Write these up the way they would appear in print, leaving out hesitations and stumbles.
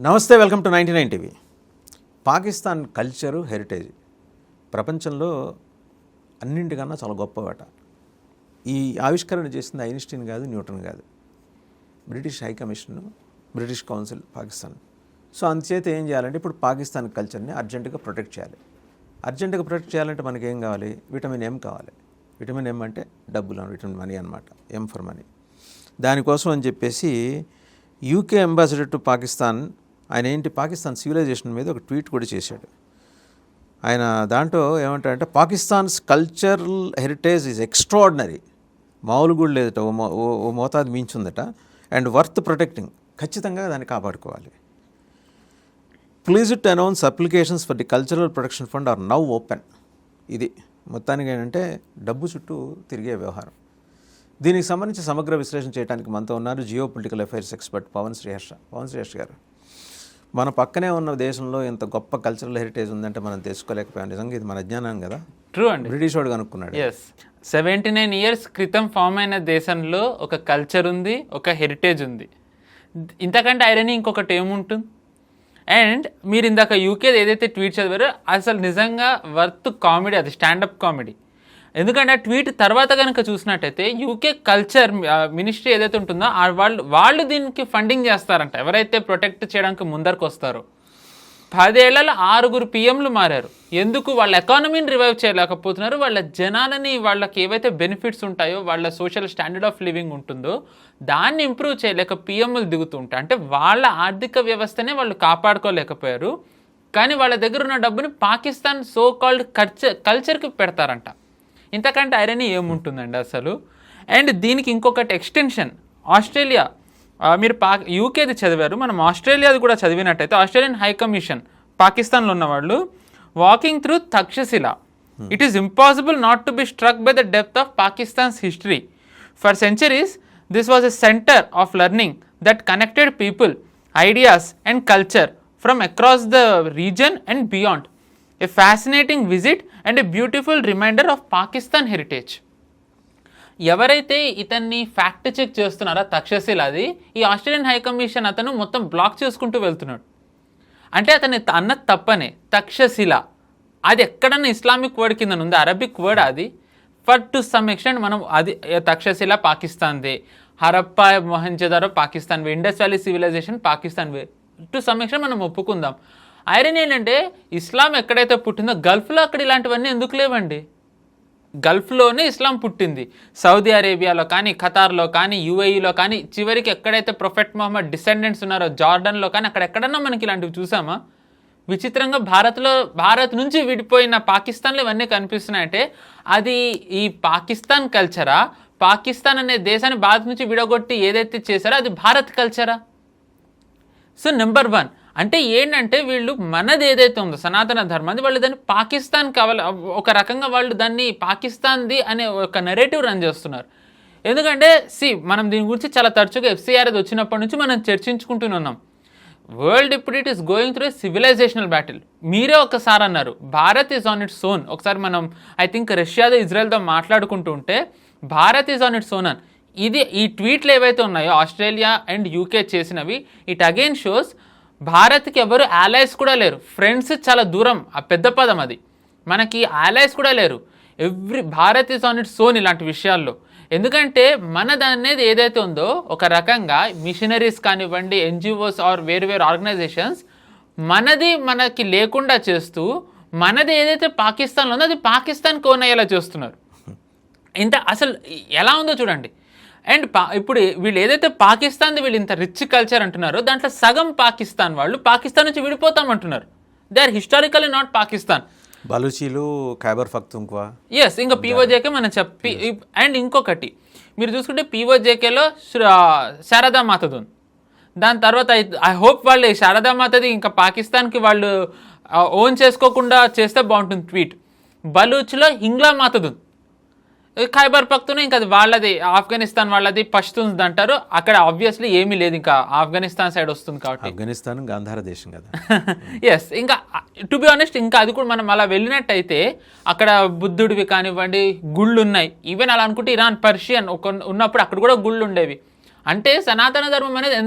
నమస్తే, welcome to 99 TV. Pakistan culture, heritage ప్రపంచంలో అన్నింటికన్నా చాలా గొప్పవాట. ఈ ఆవిష్కరణ చేసింది ఐన్స్టీన్ కాదు, న్యూటన్ కాదు, British high commission, British council Pakistan. So అందుచేత ఏం చేయాలంటే ఇప్పుడు పాకిస్తాన్ కల్చర్ని అర్జెంటుగా ప్రొటెక్ట్ చేయాలి. అర్జెంటుగా ప్రొటెక్ట్ చేయాలంటే మనకి ఏం కావాలి? విటమిన్ ఎం కావాలి. విటమిన్ ఎం అంటే డబ్బులు, విటమిన్ మనీ అనమాట. M for money. దానికోసం అని చెప్పేసి యూకే అంబాసిడర్ టు పాకిస్తాన్ ఆయన పాకిస్తాన్ సివిలైజేషన్ మీద ఒక ట్వీట్ కూడా చేశాడు. ఆయన దాంట్లో ఏమంటారంటే Pakistan's cultural heritage is extraordinary, మామూలు కూడా లేదట, ఓ మోతాదు మించుందట, అండ్ వర్త్ ప్రొటెక్టింగ్, ఖచ్చితంగా దాన్ని కాపాడుకోవాలి. Please to announce applications for the cultural protection fund are now open. ఇది మొత్తానికి ఏంటంటే డబ్బు చుట్టూ తిరిగే వ్యవహారం. దీనికి సంబంధించి సమగ్ర విశ్లేషణ చేయడానికి మనతో ఉన్నారు geopolitical affairs expert Pavan Sriharsha గారు. మన పక్కనే ఉన్న దేశంలో ఇంత గొప్ప కల్చరల్ హెరిటేజ్ ఉందంటే మనం తెలుసుకోలేకపోయాం. నిజంగా ఇది మన అజ్ఞానం కదా. ట్రూ అండి. బ్రిటిష్ వాడు కనుక్కున్నాడు. 79 years క్రితం ఫామ్ అయిన దేశంలో ఒక కల్చర్ ఉంది, ఒక హెరిటేజ్ ఉంది. ఇంతకంటే ఐరనీ ఇంకొకటి ఏముంటుంది? అండ్ మీరు ఇందాక యూకే ఏదైతే ట్వీట్ చదివారో అసలు నిజంగా వర్త్ కామెడీ, అది స్టాండప్ కామెడీ. ఎందుకంటే ఆ ట్వీట్ తర్వాత కనుక చూసినట్టయితే యూకే కల్చర్ మినిస్ట్రీ ఏదైతే ఉంటుందో వాళ్ళు దీనికి ఫండింగ్ చేస్తారంట. ఎవరైతే ప్రొటెక్ట్ చేయడానికి ముందరకు వస్తారో 10 ఏళ్లలో 6 PMలు మారారు. ఎందుకు? వాళ్ళ ఎకానమీని రివైవ్ చేయలేకపోతున్నారు. వాళ్ళ జనాలని, వాళ్ళకి ఏవైతే బెనిఫిట్స్ ఉంటాయో, వాళ్ళ సోషల్ స్టాండర్డ్ ఆఫ్ లివింగ్ ఉంటుందో దాన్ని ఇంప్రూవ్ చేయలేక PMలు దిగుతుంటాయి. అంటే వాళ్ళ ఆర్థిక వ్యవస్థనే వాళ్ళు కాపాడుకోలేకపోయారు. కానీ వాళ్ళ దగ్గర ఉన్న డబ్బుని పాకిస్తాన్ సో కాల్డ్ కల్చర్కి పెడతారంట. ఇంతకంటే ఐరనీ ఏముంటుందండి అసలు? అండ్ దీనికి ఇంకొకటి ఎక్స్టెన్షన్, ఆస్ట్రేలియా, మీరు యూకేది చదివారు, మనం ఆస్ట్రేలియాది కూడా చదివినట్టయితే ఆస్ట్రేలియన్ హై కమిషన్ పాకిస్తాన్లో ఉన్నవాళ్ళు walking through Takshashila, it is impossible not to be struck by the depth of Pakistan's history. For centuries this was a centre of learning that connected people, ideas and culture from across the reason and beyond. A fascinating visit and a beautiful reminder of Pakistan heritage. ఎవరైతే ఇతన్ని fact check చేస్తున్నారో తక్షశిలాది, ఈ Australian high commission అతను మొత్తం black చేసుకుంటూ వెళ్తున్నాడు. అంటే అతని అన్నది తప్పనే. తక్షశిల అది ఎక్కడన్నా ఇస్లామిక్ వర్డ్ కింద ఉంది, అరబిక్ వర్డ్ అది. ఫర్ టు సమ్ ఎక్స్టెంట్ మనం అది తక్షశిల పాకిస్తాన్దే, హరప్ప మొహంజదారో పాకిస్తాన్వే, ఇండస్ వ్యాలీ సివిలైజేషన్ పాకిస్తాన్వే, టు సమ్ ఎక్స్టెంట్ మనం ఒప్పుకుందాం. ఐరన్ ఏంటంటే ఇస్లాం ఎక్కడైతే పుట్టిందో గల్ఫ్లో అక్కడ ఇలాంటివన్నీ ఎందుకు లేవండి? గల్ఫ్లోనే ఇస్లాం పుట్టింది. సౌదీ అరేబియాలో కానీ, ఖతార్లో కానీ, యూఏఈలో కానీ, చివరికి ఎక్కడైతే ప్రొఫెట్ మొహమ్మద్ డిసెండెంట్స్ ఉన్నారో జార్డన్లో కానీ, అక్కడెక్కడన్నా మనకి ఇలాంటివి చూసామా? విచిత్రంగా భారత్ నుంచి విడిపోయిన పాకిస్తాన్లో ఇవన్నీ కనిపిస్తున్నాయంటే అది ఈ పాకిస్తాన్ కల్చరా? పాకిస్తాన్ అనే దేశాన్ని భారత్ నుంచి విడగొట్టి ఏదైతే చేశారో అది భారత్ కల్చరా? సో నెంబర్ 1 అంటే ఏంటంటే వీళ్ళు మనది ఏదైతే ఉందో సనాతన ధర్మాన్ని, వాళ్ళు దాన్ని పాకిస్తాన్ కావాలి, ఒక రకంగా వాళ్ళు దాన్ని పాకిస్తాన్ది అనే ఒక నెరేటివ్ రన్ చేస్తున్నారు. ఎందుకంటే మనం దీని గురించి చాలా తరచుగా FCR అది వచ్చినప్పటి నుంచి మనం చర్చించుకుంటూనే ఉన్నాం. వరల్డ్ ఇప్పుడు it is going through a civilisational battle. మీరే ఒకసారి అన్నారు Bharat is on its own. ఒకసారి మనం ఐ థింక్ రష్యాతో ఇజ్రాయెల్తో మాట్లాడుకుంటూ ఉంటే Bharat is on its own అని. ఈ ట్వీట్లు ఏవైతే ఉన్నాయో ఆస్ట్రేలియా అండ్ యూకే చేసినవి, ఇట్ అగైన్ షోస్ భారత్కి ఎవరు allies కూడా లేరు. ఫ్రెండ్స్ చాలా దూరం, ఆ పెద్ద పదం అది. మనకి allies కూడా లేరు. Bharat is on its own ఇలాంటి విషయాల్లో. ఎందుకంటే మనది అనేది ఏదైతే ఉందో ఒక రకంగా మిషనరీస్ కానివ్వండి, NGOs ఆర్ వేరు ఆర్గనైజేషన్స్ మనకి లేకుండా చేస్తూ మనది ఏదైతే పాకిస్తాన్లో ఉందో అది పాకిస్తాన్కి ఓన్ అయ్యేలా చేస్తున్నారు. అసలు ఎలా ఉందో చూడండి. అండ్ ఇప్పుడు వీళ్ళు ఏదైతే పాకిస్తాన్ది వీళ్ళు ఇంత రిచ్ కల్చర్ అంటున్నారో దాంట్లో సగం పాకిస్తాన్ వాళ్ళు పాకిస్తాన్ నుంచి విడిపోతామంటున్నారు. They are historically not Pakistan. బలూచీలు, ఖైబర్ పఖ్తూన్ఖ్వా, ఇంకా POJK మనం చెప్పి. అండ్ ఇంకొకటి మీరు చూసుకుంటే POJKలో శారదా మాతది ఉంది. దాని తర్వాత ఐ హోప్ వాళ్ళు శారదా మాతది ఇంకా పాకిస్తాన్కి వాళ్ళు ఓన్ చేసుకోకుండా చేస్తే బాగుంటుంది ట్వీట్. బలూచ్లో హింగ్లా మాతది ఉంది. ఖైబర్ పఖ్తూన్ ఇంకా అది వాళ్ళది, ఆఫ్ఘనిస్తాన్ వాళ్ళది పష్తూన్స్ అంటారు. అక్కడ ఆబ్వియస్లీ ఏమీ లేదు, ఇంకా ఆఫ్ఘనిస్తాన్ సైడ్ వస్తుంది కాబట్టి. ఆఫ్ఘనిస్తాన్ గాంధార దేశం కదా. ఇంకా టు బి ఆనెస్ట్ ఇంకా అది కూడా మనం అలా వెళ్ళినట్టయితే అక్కడ బుద్ధుడివి కానివ్వండి గుళ్ళు ఉన్నాయి. ఈవెన్ అలా అనుకుంటే ఇరాన్, పర్షియన్ ఉన్నప్పుడు అక్కడ కూడా గుళ్ళు ఉండేవి. అంటే సనాతన ధర్మం అనేది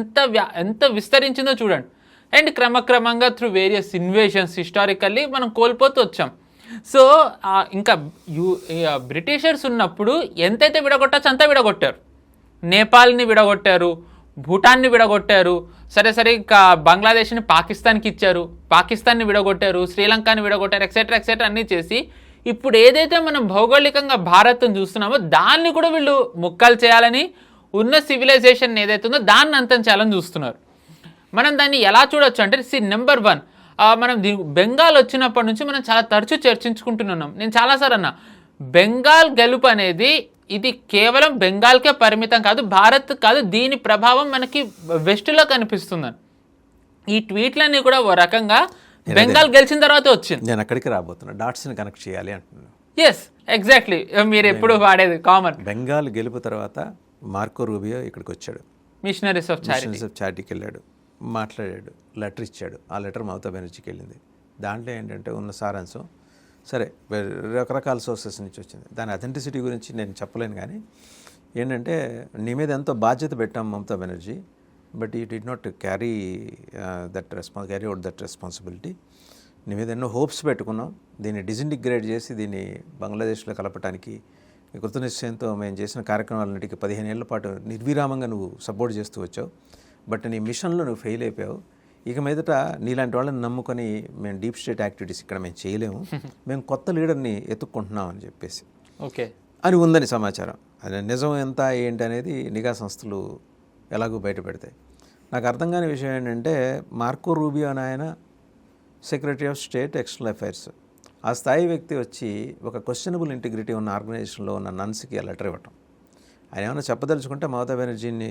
ఎంత విస్తరించిందో చూడండి. అండ్ క్రమక్రమంగా త్రూ వేరియస్ ఇన్వేషన్స్ హిస్టారికల్లీ మనం కోల్పోతూ వచ్చాం. సో ఇంకా బ్రిటిషర్స్ ఉన్నప్పుడు ఎంతైతే విడగొట్టచ్చు అంతా విడగొట్టారు. నేపాల్ని విడగొట్టారు, భూటాన్ని విడగొట్టారు, సరే ఇంకా బంగ్లాదేశ్ని పాకిస్తాన్కి ఇచ్చారు, పాకిస్తాన్ని విడగొట్టారు, శ్రీలంకని విడగొట్టారు, ఎక్సెట్రా అన్నీ చేసి ఇప్పుడు ఏదైతే మనం భౌగోళికంగా భారత్ని చూస్తున్నామో దాన్ని కూడా వీళ్ళు ముక్కలు చేయాలని, ఉన్న సివిలైజేషన్ ఏదైతే ఉందో దాన్ని అంతం చేయాలని చూస్తున్నారు. మనం దాన్ని ఎలా చూడొచ్చు అంటే నెంబర్ 1 మనం బెంగాల్ వచ్చినప్పటి నుంచి మనం చాలా తరచూ చర్చించుకుంటున్నాం. నేను చాలాసార్లు అన్నా, బెంగాల్ గెలుపు అనేది ఇది కేవలం బెంగాల్కే పరిమితం కాదు, భారత్ కాదు, దీని ప్రభావం మనకి వెస్ట్లో కనిపిస్తుందని. ఈ ట్వీట్లన్నీ కూడా ఓ రకంగా బెంగాల్ గెలిచిన తర్వాత వచ్చింది. నేను అక్కడికి రాబోతున్నా, డాట్స్ని కనెక్ట్ చేయాలి అంటున్నాను. ఎస్, ఎగ్జాక్ట్లీ, మీరు ఎప్పుడు వాడేది కామన్. బెంగాల్ గెలుపు తర్వాత మార్కో రూబియో ఇక్కడికి వచ్చాడు, మిషనరీస్ ఆఫ్ చారిటీకి వెళ్ళాడు, మాట్లాడాడు, లెటర్ ఇచ్చాడు. ఆ లెటర్ మమతా బెనర్జీకి వెళ్ళింది. దాంట్లో ఏంటంటే ఉన్న సారాంశం, సరే రకరకాల సోర్సెస్ నుంచి వచ్చింది, దాని అథెంటిసిటీ గురించి నేను చెప్పలేను, కానీ ఏంటంటే నీ మీద ఎంతో బాధ్యత పెట్టాం Mamata Banerjee, but you did not carry out that responsibility. నీ మీద ఎన్నో హోప్స్ పెట్టుకున్నాం, దీన్ని డిజింటిగ్రేట్ చేసి దీన్ని బంగ్లాదేశ్లో కలపడానికి కృతనిశ్చయంతో మేము చేసిన కార్యక్రమాలన్నిటికీ 15 ఏళ్ల పాటు నిర్విరామంగా నువ్వు సపోర్ట్ చేస్తూ వచ్చావు, బట్ నీ మిషన్లో నువ్వు ఫెయిల్ అయిపోయావు. ఇక మీదట నీలాంటి వాళ్ళని నమ్ముకొని మేము డీప్ స్టేట్ యాక్టివిటీస్ ఇక్కడ మేము చేయలేము, మేము కొత్త లీడర్ని ఎత్తుక్కుంటున్నాం అని చెప్పేసి ఓకే అని ఉందని సమాచారం. అది నిజం ఎంత ఏంటి అనేది నిఘా సంస్థలు ఎలాగో బయట పెడతాయి. నాకు అర్థం కాని విషయం ఏంటంటే, మార్కో రూబియో అని ఆయన secretary of state external affairs, ఆ స్థాయి వ్యక్తి వచ్చి ఒక క్వశ్చనబుల్ ఇంటిగ్రిటీ ఉన్న ఆర్గనైజేషన్లో ఉన్న నన్స్కి ఆ లెటర్ ఇవ్వటం. ఆయన ఏమైనా చెప్పదలుచుకుంటే మమతా బెనర్జీని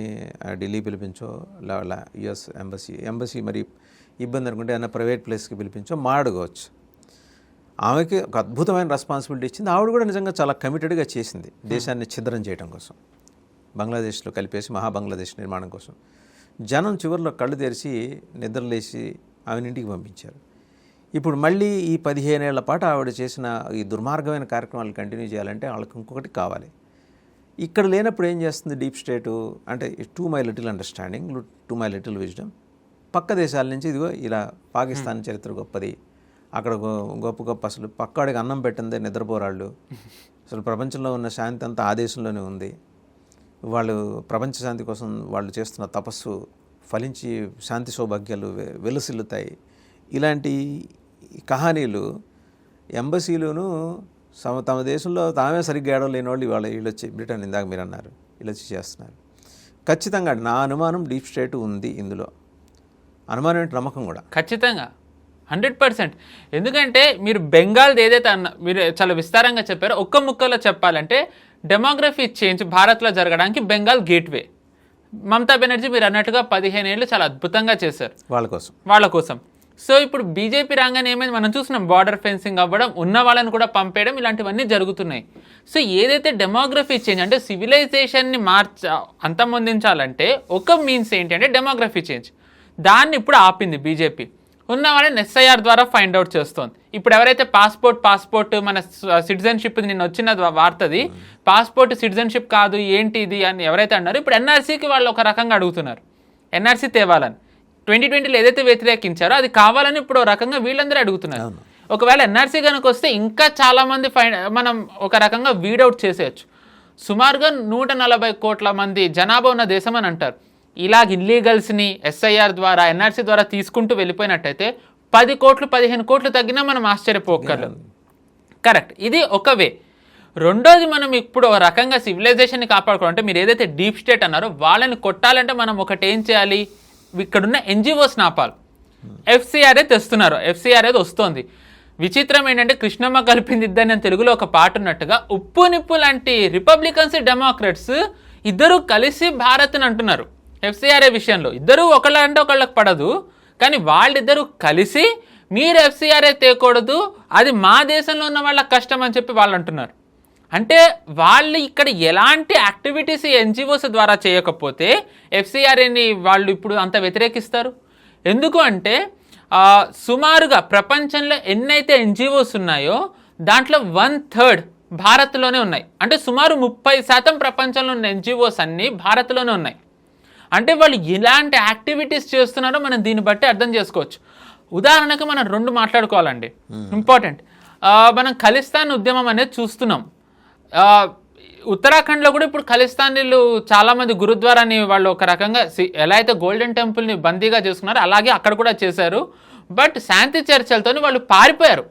ఢిల్లీ పిలిపించో, యుఎస్ ఎంబసీ మరి ఇబ్బంది అనుకుంటే ఏమైనా ప్రైవేట్ ప్లేస్కి పిలిపించో మాట్లాడుకోవచ్చు. ఆమెకి ఒక అద్భుతమైన రెస్పాన్సిబిలిటీ ఇచ్చింది. ఆవిడ కూడా నిజంగా చాలా కమిటెడ్గా చేసింది దేశాన్ని ఛిద్రం చేయడం కోసం, బంగ్లాదేశ్లో కలిపేసి బంగ్లాదేశ్ నిర్మాణం కోసం. జనం చివరిలో కళ్ళు తెరిచి నిద్రలేసి ఆమెను ఇంటికి పంపించారు. ఇప్పుడు మళ్ళీ ఈ 15 ఏళ్ల పాటు ఆవిడ చేసిన ఈ దుర్మార్గమైన కార్యక్రమాలు కంటిన్యూ చేయాలంటే వాళ్ళకి ఇంకొకటి కావాలి. ఇక్కడ లేనప్పుడు ఏం చేస్తుంది డీప్ స్టేటు అంటే, to my little understanding, to my little wisdom, పక్క దేశాల నుంచి ఇదిగో ఇలా పాకిస్తాన్ చరిత్ర గొప్పది, అక్కడ గొప్ప అసలు పక్కాడికి అన్నం పెట్టిందే నిద్రపోరాళ్ళు, అసలు ప్రపంచంలో ఉన్న శాంతి అంతా ఆ దేశంలోనే ఉంది, వాళ్ళు ప్రపంచ శాంతి కోసం వాళ్ళు చేస్తున్న తపస్సు ఫలించి శాంతి సౌభాగ్యాలు వెలుసిల్లుతాయి. ఇలాంటి కహానీలు ఎంబసీలోనూ తమ దేశంలో తామే సరిగ్గా ఏడవలేని వాళ్ళు వీళ్ళు వచ్చి బ్రిటన్, ఇందాక మీరు అన్నారు, వీళ్ళు వచ్చి చేస్తున్నారు. ఖచ్చితంగా నా అనుమానం డీప్ స్టేట్ ఉంది ఇందులో. అనుమానం ఏంటి, నమ్మకం కూడా ఖచ్చితంగా 100%. ఎందుకంటే మీరు బెంగాల్ది ఏదైతే మీరు చాలా విస్తారంగా చెప్పారో, ఒక్క ముక్కలో చెప్పాలంటే డెమోగ్రఫీ చేంజ్ భారత్లో జరగడానికి బెంగాల్ గేట్వే. మమతా బెనర్జీ మీరు అన్నట్టుగా 15 ఏళ్ళు చాలా అద్భుతంగా చేశారు వాళ్ళ కోసం. సో ఇప్పుడు బీజేపీ రాగానే ఏమైంది మనం చూస్తున్నాం, బార్డర్ ఫెన్సింగ్ అవ్వడం, ఉన్న వాళ్ళని కూడా పంపేయడం, ఇలాంటివన్నీ జరుగుతున్నాయి. సో ఏదైతే డెమోగ్రఫీ చేంజ్ అంటే సివిలైజేషన్ని అంతమొందించాలంటే ఒక మీన్స్ ఏంటి అంటే డెమోగ్రఫీ చేంజ్. దాన్ని ఇప్పుడు ఆపింది బీజేపీ. ఉన్న వాళ్ళని ఎస్ఐఆర్ ద్వారా ఫైండ్ అవుట్ చేస్తోంది. ఇప్పుడు ఎవరైతే పాస్పోర్ట్ మన సిటిజన్షిప్ నిన్న వచ్చిన వార్తది, పాస్పోర్ట్ సిటిజన్షిప్ కాదు ఏంటి ఇది అని ఎవరైతే అన్నారో ఇప్పుడు ఎన్ఆర్సీకి వాళ్ళు ఒక రకంగా అడుగుతున్నారు, ఎన్ఆర్సీ తేవాలని. 2020లో ఏదైతే వ్యతిరేకించారో అది కావాలని ఇప్పుడు రకంగా వీళ్ళందరూ అడుగుతున్నారు. ఒకవేళ ఎన్ఆర్సీ కనుక వస్తే ఇంకా చాలామంది మనం ఒక రకంగా వీడౌట్ చేసేయచ్చు. సుమారుగా 140 కోట్ల మంది జనాభా ఉన్న దేశం అని అంటారు. ఇలాగ ఇల్లీగల్స్ని ఎస్ఐఆర్ ద్వారా ఎన్ఆర్సీ ద్వారా తీసుకుంటూ వెళ్ళిపోయినట్టయితే 10 కోట్లు 15 కోట్లు తగ్గినా మనం ఆశ్చర్యపోగలం. కరెక్ట్, ఇది ఒక వే. రెండోది, మనం ఇప్పుడు ఒక రకంగా సివిలైజేషన్ని కాపాడుకోవాలంటే మీరు ఏదైతే డీప్ స్టేట్ అన్నారో వాళ్ళని కొట్టాలంటే మనం ఒకటి ఏం చేయాలి, ఇక్కడున్న ఎన్జిఓస్ ఆపాలి. ఎఫ్సిఆర్ఏ తెస్తున్నారు, ఎఫ్సిఆర్ఏ వస్తుంది. విచిత్రం ఏంటంటే కృష్ణమ్మ కలిపింది ఇద్దరు నేను తెలుగులో ఒక పాట ఉన్నట్టుగా ఉప్పు నిప్పు లాంటి రిపబ్లికన్స్ డెమోక్రాట్స్ ఇద్దరు కలిసి భారత్ని అంటున్నారు. ఎఫ్సిఆర్ఏ విషయంలో ఇద్దరు ఒకళ్ళంటే ఒకళ్ళకి పడదు, కానీ వాళ్ళిద్దరూ కలిసి మీరు ఎఫ్సిఆర్ఏ తేకూడదు, అది మా దేశంలో ఉన్న వాళ్ళకి కష్టం అని చెప్పి వాళ్ళు అంటున్నారు. అంటే వాళ్ళు ఇక్కడ ఎలాంటి యాక్టివిటీస్ ఎన్జిఓస్ ద్వారా చేయకపోతే ఎఫ్సిఆర్ఏని వాళ్ళు ఇప్పుడు అంత వ్యతిరేకిస్తారు. ఎందుకు అంటే సుమారుగా ప్రపంచంలో ఎన్నైతే ఎన్జిఓస్ ఉన్నాయో దాంట్లో 1/3 భారత్లోనే ఉన్నాయి. అంటే సుమారు 30% ప్రపంచంలో ఉన్న ఎన్జిఓస్ అన్నీ భారత్లోనే ఉన్నాయి. అంటే వాళ్ళు ఎలాంటి యాక్టివిటీస్ చేస్తున్నారో మనం దీన్ని బట్టి అర్థం చేసుకోవచ్చు. ఉదాహరణకు మనం 2 మాట్లాడుకోవాలండి, ఇంపార్టెంట్. మనం ఖలిస్తాన్ ఉద్యమం అనేది చూస్తున్నాం. ఉత్తరాఖండ్లో కూడా ఇప్పుడు ఖలిస్తానీలు చాలామంది గురుద్వారాని వాళ్ళు ఒక రకంగా ఎలా అయితే గోల్డెన్ టెంపుల్ని బందీగా చేసుకున్నారో అలాగే అక్కడ కూడా చేశారు. బట్ శాంతి చర్చలతో వాళ్ళు పారిపోయారు,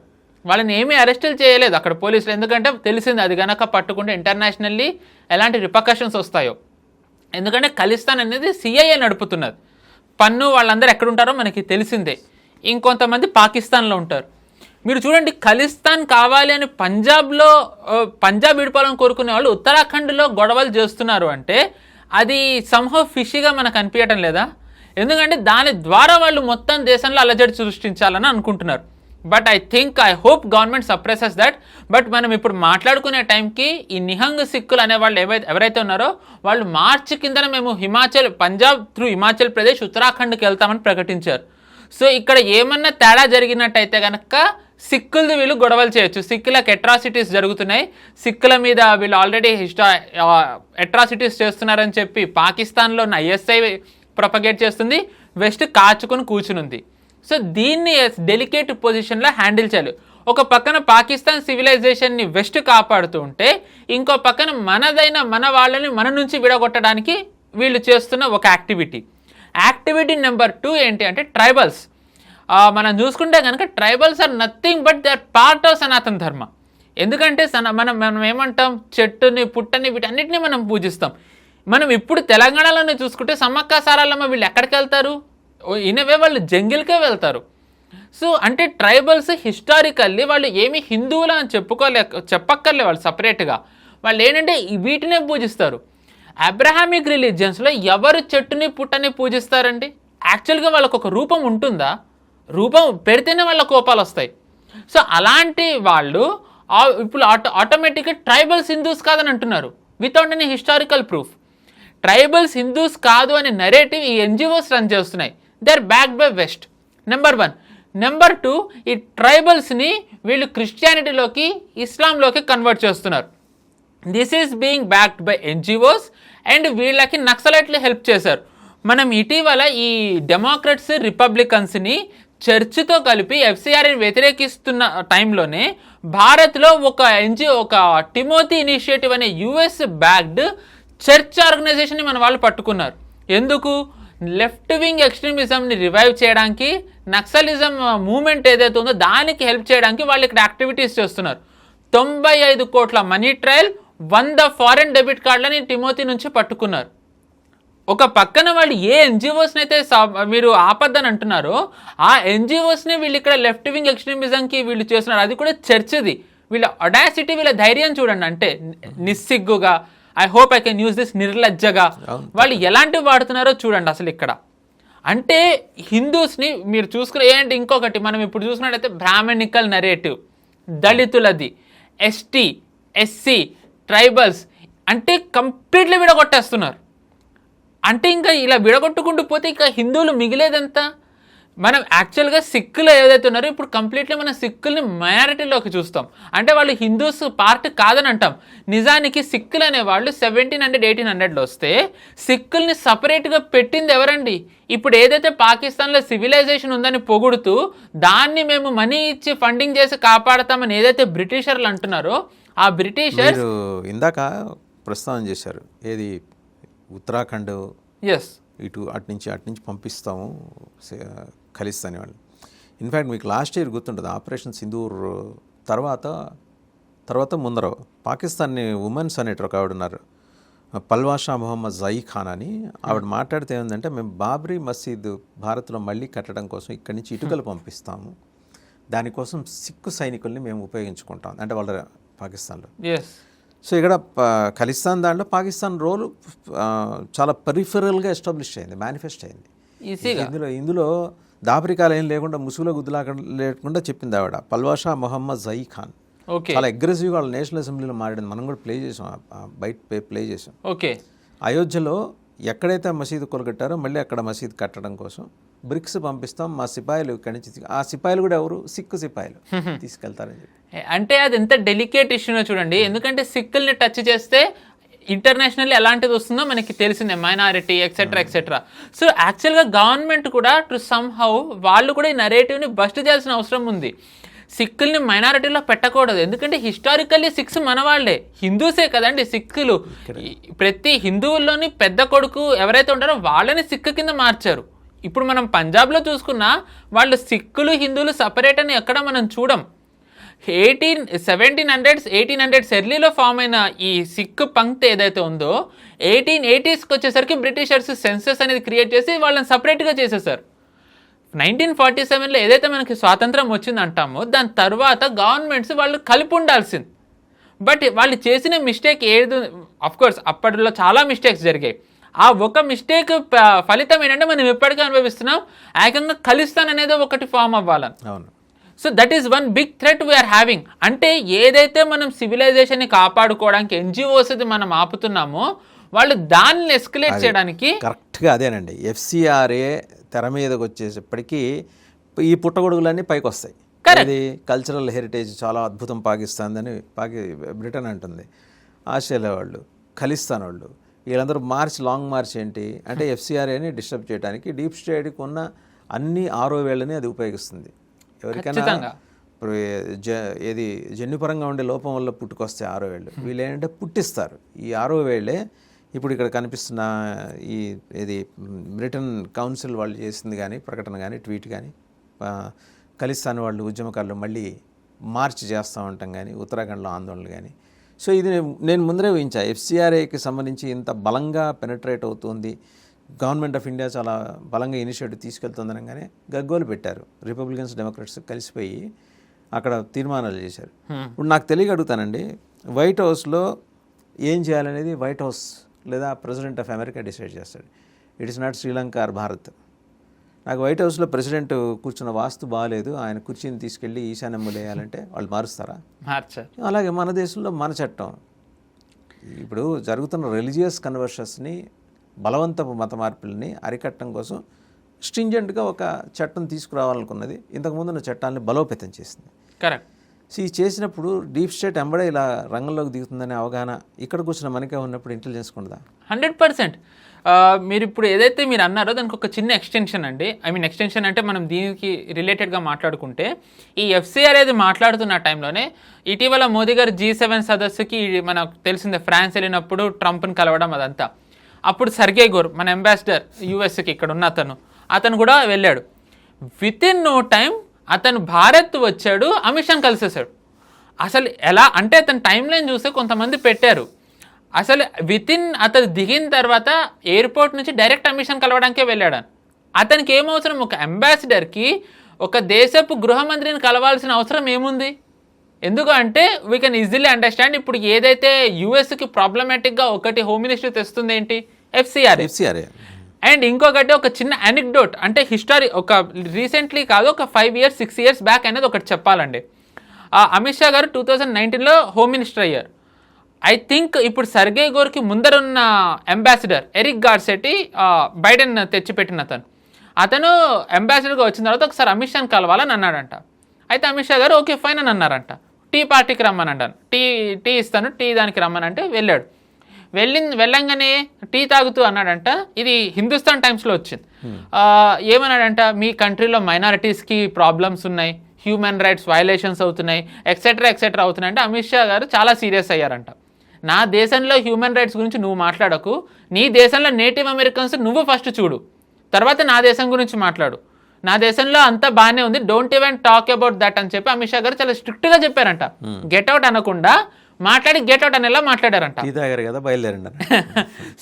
వాళ్ళని ఏమీ అరెస్టులు చేయలేదు అక్కడ పోలీసులు. ఎందుకంటే తెలిసింది అది కనుక పట్టుకుంటే ఇంటర్నేషనల్లీ ఎలాంటి రిపర్కషన్స్ వస్తాయో. ఎందుకంటే ఖలిస్తాన్ అనేది సిఐఏ నడుపుతున్నది, పన్ను వాళ్ళందరూ ఎక్కడుంటారో మనకి తెలిసిందే. ఇంకొంతమంది పాకిస్తాన్లో ఉంటారు. మీరు చూడండి, ఖలిస్తాన్ కావాలి అని పంజాబ్ విడిపోవాలని కోరుకునే వాళ్ళు ఉత్తరాఖండ్లో గొడవలు చేస్తున్నారు అంటే అది సంహౌ ఫిషీగా మనకు అనిపించడం లేదా? ఎందుకంటే దాని ద్వారా వాళ్ళు మొత్తం దేశంలో అలజడి సృష్టించాలని అనుకుంటున్నారు. But I hope government suppresses that. But మనం ఇప్పుడు మాట్లాడుకునే టైంకి ఈ నిహంగ్ సిక్కులు అనే వాళ్ళు ఎవరైతే ఉన్నారో వాళ్ళు మార్చి కిందన మేము పంజాబ్ త్రూ హిమాచల్ ప్రదేశ్ ఉత్తరాఖండ్కి వెళ్తామని ప్రకటించారు. సో ఇక్కడ ఏమన్నా తేడా జరిగినట్టయితే కనుక సిక్కులది వీళ్ళు గొడవలు చేయొచ్చు. సిక్కులకు అట్రాసిటీస్ జరుగుతున్నాయి, సిక్కుల మీద వీళ్ళు ఆల్రెడీ అట్రాసిటీస్ చేస్తున్నారని చెప్పి పాకిస్తాన్లో ఉన్న ISI ప్రొపగేట్ చేస్తుంది, వెస్ట్ కాచుకొని కూర్చునుంది. సో దీన్ని డెలికేట్ పొజిషన్లో హ్యాండిల్ చేయాలి. ఒక పక్కన పాకిస్తాన్ సివిలైజేషన్ని వెస్ట్ కాపాడుతూ ఉంటే ఇంకో పక్కన మన వాళ్ళని మన నుంచి విడగొట్టడానికి వీళ్ళు చేస్తున్న ఒక యాక్టివిటీ నెంబర్ 2 ఏంటి అంటే ట్రైబల్స్. మనం చూసుకుంటే కనుక tribals are nothing but they are part of Sanatana Dharma. ఎందుకంటే మనం ఏమంటాం, చెట్టుని పుట్టని వీటన్నిటిని మనం పూజిస్తాం. మనం ఇప్పుడు తెలంగాణలోనే చూసుకుంటే సమ్మక్క సారాలమ్మ వీళ్ళు ఎక్కడికి వెళ్తారు, ఇనవే వాళ్ళు జంగిల్కే వెళ్తారు. సో అంటే ట్రైబల్స్ హిస్టారికల్లీ వాళ్ళు ఏమి హిందువులు అని చెప్పక్కర్లే వాళ్ళు సపరేట్గా. వాళ్ళు ఏంటంటే వీటినే పూజిస్తారు. అబ్రహామిక్ రిలీజియన్స్లో ఎవరు చెట్టుని పుట్టని పూజిస్తారండి? యాక్చువల్గా వాళ్ళకు ఒక రూపం ఉంటుందా? రూపం పెడితేనే వాళ్ళ కోపాలు వస్తాయి. సో అలాంటి వాళ్ళు ఇప్పుడు ఆటోమేటిక్గా ట్రైబల్స్ హిందూస్ కాదని అంటున్నారు without any historical proof. Tribals Hindus కాదు అనే నెరేటివ్ ఈ NGOs రన్ చేస్తున్నాయి. They are backed by west, number 1. Number 2, ఈ ట్రైబల్స్ని వీళ్ళు క్రిస్టియానిటీలోకి ఇస్లాంలోకి కన్వర్ట్ చేస్తున్నారు. This is being backed by NGOs and వీళ్ళకి నక్సలైట్లు హెల్ప్ చేశారు. మనం ఇటీవల ఈ డెమోక్రట్స్ రిపబ్లికన్స్ని చర్చ్తో కలిపి FCRని వ్యతిరేకిస్తున్న టైంలోనే భారత్లో ఒక NGO, ఒక టిమోతి ఇనిషియేటివ్ అనే US బ్యాక్డ్ చర్చ్ ఆర్గనైజేషన్ని మన వాళ్ళు పట్టుకున్నారు. ఎందుకు? లెఫ్ట్ వింగ్ ఎక్స్ట్రీమిజంని రివైవ్ చేయడానికి, నక్సలిజం మూమెంట్ ఏదైతే ఉందో దానికి హెల్ప్ చేయడానికి వాళ్ళు ఇక్కడ యాక్టివిటీస్ చేస్తున్నారు. 95 కోట్ల మనీ ట్రయల్, 100 ఫారెన్ డెబిట్ కార్డులని టిమోతి నుంచి పట్టుకున్నారు. ఒక పక్కన వాళ్ళు ఏ NGOస్ని అయితే మీరు ఆపద్దని అంటున్నారో ఆ NGOస్ని వీళ్ళు ఇక్కడ లెఫ్ట్ వింగ్ ఎక్స్ట్రీమిజంకి వీళ్ళు చేస్తున్నారు. అది కూడా చర్చ్ది. వీళ్ళ అడాసిటీ, వీళ్ళ ధైర్యం చూడండి. అంటే నిస్సిగ్గుగా, I hope I can use this, నిర్లజ్జగా వాళ్ళు ఎలాంటివి వాడుతున్నారో చూడండి అసలు ఇక్కడ. అంటే హిందూస్ని మీరు చూసుకునే ఏంటి, ఇంకొకటి మనం ఇప్పుడు చూసుకున్నట్టయితే బ్రాహ్మణికల్ నెరేటివ్, దళితులది, ST, SC, ట్రైబల్స్ అంటే కంప్లీట్లీ విడగొట్టేస్తున్నారు. అంటే ఇంకా ఇలా విడగొట్టుకుంటూ పోతే ఇంకా హిందువులు మిగిలేదంతా. మనం యాక్చువల్గా సిక్కులు ఏదైతే ఉన్నారో ఇప్పుడు కంప్లీట్లీ మన సిక్కుల్ని మైనారిటీలోకి చూస్తాం. అంటే వాళ్ళు హిందూస్ పార్ట్ కాదని అంటాం. నిజానికి సిక్కులు అనేవాళ్ళు 1700, 1800లో వస్తే సిక్కుల్ని సపరేట్గా పెట్టింది ఎవరండి? ఇప్పుడు ఏదైతే పాకిస్తాన్లో సివిలైజేషన్ ఉందని పొగుడుతూ దాన్ని మేము మనీ ఇచ్చి ఫండింగ్ చేసి కాపాడతామని ఏదైతే బ్రిటిషర్లు అంటున్నారో ఆ బ్రిటిషర్స్ ఇందాక ప్రస్తావన చేశారు ఏది, ఉత్తరాఖండ్ ఇటు అటు నుంచి పంపిస్తాము ఖలిస్తాన్ వాళ్ళు. ఇన్ఫ్యాక్ట్ మీకు లాస్ట్ ఇయర్ గుర్తుంటుంది, ఆపరేషన్ సింధూర్ తర్వాత ముందర పాకిస్తాన్ని ఉమెన్ సెనేటర్ ఒక ఆవిడ ఉన్నారు, పల్వాషా మొహమ్మద్ జయీ ఖాన్ అని. ఆవిడ మాట్లాడితే ఏంటంటే మేము బాబ్రీ మసీద్ భారత్లో మళ్ళీ కట్టడం కోసం ఇక్కడి నుంచి ఇటుకలు పంపిస్తాము, దానికోసం సిక్కు సైనికుల్ని మేము ఉపయోగించుకుంటాం అంటే వాళ్ళ పాకిస్తాన్లో. సో ఇక్కడ ఖలిస్తాన్ దాంట్లో పాకిస్తాన్ రోల్ చాలా పెరిఫెరల్గా ఎస్టాబ్లిష్ అయింది, మేనిఫెస్ట్ అయింది. ఇందులో దాపరికాలు ఏం లేకుండా, ముసుగులో గుద్దులా లేకుండా చెప్పింది ఆవిడ, పల్వాషా మొహమ్మద్ జయీ ఖాన్. చాలా అగ్రెసివ్గా వాళ్ళ నేషనల్ అసెంబ్లీలో మాట్లాడింది. మనం కూడా ప్లే చేసాం, బయట ప్లే చేసాం. అయోధ్యలో ఎక్కడైతే మసీదు కొలగట్టారో మళ్ళీ అక్కడ మసీదు కట్టడం కోసం బ్రిక్స్ పంపిస్తాం, మా సిపాయిలు ఇక్కడి నుంచి. ఆ సిపాయిలు కూడా ఎవరు? సిక్కు సిపాయిలు తీసుకెళ్తారని చెప్పి. అంటే అది ఎంత డెలికేట్ ఇష్యూనో చూడండి. ఎందుకంటే సిక్కుల్ని టచ్ చేస్తే ఇంటర్నేషనల్లీ ఎలాంటిది వస్తుందో మనకి తెలిసిందే, మైనారిటీ ఎక్సెట్రా ఎక్సెట్రా. సో యాక్చువల్గా గవర్నమెంట్ కూడా టు సమ్హౌ వాళ్ళు కూడా ఈ నరేటివ్ని బస్ట్ చేయాల్సిన అవసరం ఉంది. సిక్కుల్ని మైనారిటీలో పెట్టకూడదు, ఎందుకంటే హిస్టారికల్లీ సిక్స్ మన వాళ్ళే, హిందూసే కదండి సిక్కులు. ప్రతి హిందువుల్లోని పెద్ద కొడుకు ఎవరైతే ఉంటారో వాళ్ళని సిక్కు కింద మార్చారు. ఇప్పుడు మనం పంజాబ్లో చూసుకున్నా వాళ్ళు సిక్కులు హిందువులు సపరేట్ అని ఎక్కడ మనం చూడం. 1700s 1800s ఎర్లీలో ఫామ్ అయిన ఈ సిక్ పంక్తి ఏదైతే ఉందో 1880స్కి వచ్చేసరికి బ్రిటిషర్స్ సెన్సస్ అనేది క్రియేట్ చేసి వాళ్ళని సపరేట్గా చేసేసారు. 1947లో ఏదైతే మనకి స్వాతంత్రం వచ్చింది అంటామో దాని తర్వాత గవర్నమెంట్స్ వాళ్ళు కలిపి ఉండాల్సింది. బట్ వాళ్ళు చేసిన మిస్టేక్ ఏది, అఫ్కోర్స్ అప్పట్లో చాలా మిస్టేక్స్ జరిగాయి. ఆ ఒక మిస్టేక్ ఫలితం ఏంటంటే మనం ఎప్పటికీ అనుభవిస్తున్నాం, ఏకంగా ఖలిస్తాన్ అనేది ఒకటి ఫామ్ అవ్వాలని. అవును. So that is one big threat we're having. అంటే ఏదైతే మనం సివిలైజేషన్ని కాపాడుకోవడానికి ఎన్జిఓస్ మనం ఆపుతున్నామో వాళ్ళు దాన్ని ఎస్కలేట్ చేయడానికి కరెక్ట్గా అదేనండి. ఎఫ్సిఆర్ఏ తెర మీదకి వచ్చేటప్పటికీ ఈ పుట్టగొడుగులన్నీ పైకి వస్తాయి. అది కల్చరల్ హెరిటేజ్ చాలా అద్భుతం పాకిస్తాన్దని బ్రిటన్ అంటుంది, ఆస్ట్రేలియా వాళ్ళు, ఖలిస్తాన్ వాళ్ళు, వీళ్ళందరూ లాంగ్ మార్చ్ ఏంటి అంటే ఎఫ్సిఆర్ఏని డిస్టర్బ్ చేయడానికి డీప్ స్టేట్కి ఉన్న అన్ని 6 వేళ్ళని అది ఉపయోగిస్తుంది. ఎవరికైనా ఇప్పుడు ఏది జన్యుపరంగా ఉండే లోపం వల్ల పుట్టుకొస్తే 6 వేళ్ళు, వీళ్ళు ఏంటంటే పుట్టిస్తారు. ఈ 6 వేళ్ళే ఇప్పుడు ఇక్కడ కనిపిస్తున్న ఇది బ్రిటన్ కౌన్సిల్ వాళ్ళు చేసింది కానీ ప్రకటన కానీ ట్వీట్ కానీ, ఖలిస్తాన్ వాళ్ళు ఉద్యమకారులు మళ్ళీ మార్చ్ చేస్తూ ఉంటాం కానీ, ఉత్తరాఖండ్లో ఆందోళనలు కానీ. సో ఇది నేను ముందరే ఊహించా, ఎఫ్సిఆర్ఏకి సంబంధించి ఇంత బలంగా పెనట్రేట్ అవుతుంది, గవర్నమెంట్ ఆఫ్ ఇండియా చాలా బలంగా ఇనిషియేటివ్ తీసుకెళ్తుందనగానే గగ్గోలు పెట్టారు. రిపబ్లికన్స్ డెమోక్రాట్స్ కలిసిపోయి అక్కడ తీర్మానాలు చేశారు. ఇప్పుడు నాకు తెలియక అడుగుతానండి, వైట్ హౌస్లో ఏం చేయాలనేది వైట్ హౌస్ లేదా ప్రెసిడెంట్ ఆఫ్ అమెరికా డిసైడ్ చేస్తాడు. It is not Sri Lanka or Bharat. నాకు వైట్ హౌస్లో ప్రెసిడెంట్ కూర్చున్న వాస్తు బాగాలేదు, ఆయన కుర్చీని తీసుకెళ్ళి ఈశాన్యములు వేయాలంటే వాళ్ళు మారుస్తారా? మార్చారు. అలాగే మన దేశంలో మన చట్టం ఇప్పుడు జరుగుతున్న రిలీజియస్ కన్వర్షన్స్ని, బలవంతపు మత మార్పుల్ని అరికట్టడం కోసం స్ట్రింజెంట్గా ఒక చట్టం తీసుకురావాలనుకున్నది. ఇంతకుముందున్న చట్టాన్ని బలోపేతం చేసింది. కరెక్ట్. సో ఇది చేసినప్పుడు డీప్ స్టేట్ ఎంబడే ఇలా రంగంలోకి దిగుతుందనే అవగాహన ఇక్కడ కూర్చున్న మనకే ఉన్నప్పుడు ఇంటెలిజెన్స్ ఉండదా? 100%. మీరు ఇప్పుడు ఏదైతే మీరు అన్నారో దానికి ఒక చిన్న ఎక్స్టెన్షన్ అండి. ఎక్స్టెన్షన్ అంటే మనం దీనికి రిలేటెడ్గా మాట్లాడుకుంటే ఈ ఎఫ్సిఆర్ అనేది మాట్లాడుతున్న టైంలోనే ఇటీవల మోదీ గారు G7 సదస్సుకి మనకు తెలిసిందే ఫ్రాన్స్ వెళ్ళినప్పుడు ట్రంప్ని కలవడం అదంతా. అప్పుడు సర్గే గోర్ మన అంబాసిడర్ యూఎస్కి ఇక్కడ ఉన్న అతను కూడా వెళ్ళాడు. విత్ ఇన్ నో టైం అతను భారత్ వచ్చాడు, అమిత్ షాని కలిసేసాడు. అసలు ఎలా అంటే అతను టైం లైన్ చూస్తే కొంతమంది పెట్టారు, అసలు అతను దిగిన తర్వాత ఎయిర్పోర్ట్ నుంచి డైరెక్ట్ అమిత్ షాని కలవడానికే వెళ్ళాడు. అతనికి ఏమవసరం, ఒక అంబాసిడర్కి ఒక దేశపు గృహమంత్రిని కలవాల్సిన అవసరం ఏముంది? ఎందుకు అంటే వీ కెన్ ఈజీలీ అండర్స్టాండ్. ఇప్పుడు ఏదైతే యూఎస్కి ప్రాబ్లమాటిక్గా ఒకటి హోమ్ మినిస్ట్రీ తెస్తుంది ఏంటి, ఎఫ్సిఆర్ఏ. అండ్ ఇంకొకటి ఒక చిన్న అనెక్డోట్, అంటే ఒక రీసెంట్లీ కాదు, ఒక 5 years 6 years బ్యాక్ అనేది ఒకటి చెప్పాలండి. అమిత్ షా గారు 2019లో హోమ్ మినిస్టర్ అయ్యారు. ఐ థింక్ ఇప్పుడు సర్గే గోర్కి ముందరున్న అంబాసిడర్ ఎరిక్ గార్సెట్టి బైడెన్ తెచ్చిపెట్టిన అతను అంబాసిడర్గా వచ్చిన తర్వాత ఒకసారి అమిత్ షాని కలవాలని అన్నాడంట. అయితే అమిత్ షా గారు ఓకే ఫైన్ అని అన్నారంట. టీ పార్టీకి రమ్మనంటాను, టీ ఇస్తాను, టీ దానికి రమ్మనంటే వెళ్ళాడు. వెళ్ళంగానే టీ తాగుతూ అన్నాడంట, ఇది హిందుస్థాన్ టైమ్స్లో వచ్చింది. ఏమన్నాడంట, మీ కంట్రీలో మైనారిటీస్కి ప్రాబ్లమ్స్ ఉన్నాయి, హ్యూమన్ రైట్స్ వయలేషన్స్ అవుతున్నాయి, ఎక్సెట్రా అవుతున్నాయి అంటే అమిత్ షా గారు చాలా సీరియస్ అయ్యారంట. నా దేశంలో హ్యూమన్ రైట్స్ గురించి నువ్వు మాట్లాడకు, నీ దేశంలో నేటివ్ అమెరికన్స్ నువ్వు ఫస్ట్ చూడు, తర్వాత నా దేశం గురించి మాట్లాడు, నా దేశంలో అంతా బాగానే ఉంది, don't even talk about that అని చెప్పి అమిత్ షా గారు చాలా స్ట్రిక్ట్గా చెప్పారంట. గెట్అవుట్ అనకుండా మాట్లాడి గెట్అవుట్ అనేలా మాట్లాడారంట.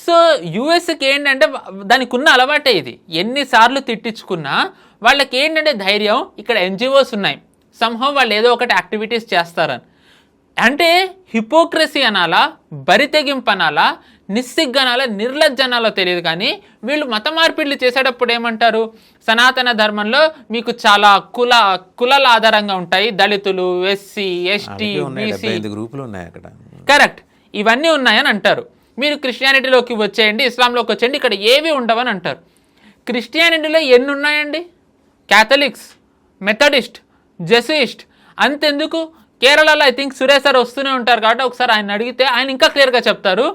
సో యూఎస్కి ఏంటంటే దానికి ఉన్న అలవాటే ఇది, ఎన్నిసార్లు తిట్టించుకున్నా వాళ్ళకి ఏంటంటే ధైర్యం, ఇక్కడ ఎన్జిఓస్ ఉన్నాయి, సంహవ్ వాళ్ళు ఏదో ఒకటి యాక్టివిటీస్ చేస్తారని. అంటే హిపోక్రసీ అనాలా, బరితెగింపు అనాలా, నిస్సిగ్గనాలా, నిర్లజ్జనాలో తెలియదు, కానీ వీళ్ళు మత మార్పిడులు చేసేటప్పుడు ఏమంటారు, సనాతన ధర్మంలో మీకు చాలా కులాల ఆధారంగా ఉంటాయి, దళితులు, ఎస్సీ, ఎస్టీ, బీసీ గ్రూపులు ఉన్నాయి అక్కడ, కరెక్ట్, ఇవన్నీ ఉన్నాయని అంటారు. మీరు క్రిస్టియానిటీలోకి వచ్చేయండి, ఇస్లాంలోకి వచ్చేయండి, ఇక్కడ ఏవి ఉండవని అంటారు. క్రిస్టియానిటీలో ఎన్ని ఉన్నాయండి, క్యాథలిక్స్, మెథడిస్ట్, జెసుయిస్ట్, అంతెందుకు కేరళలో ఐ థింక్ సురేష్ సార్ వస్తూనే ఉంటారు కాబట్టి ఒకసారి ఆయన అడిగితే ఆయన ఇంకా క్లియర్గా చెప్తారు.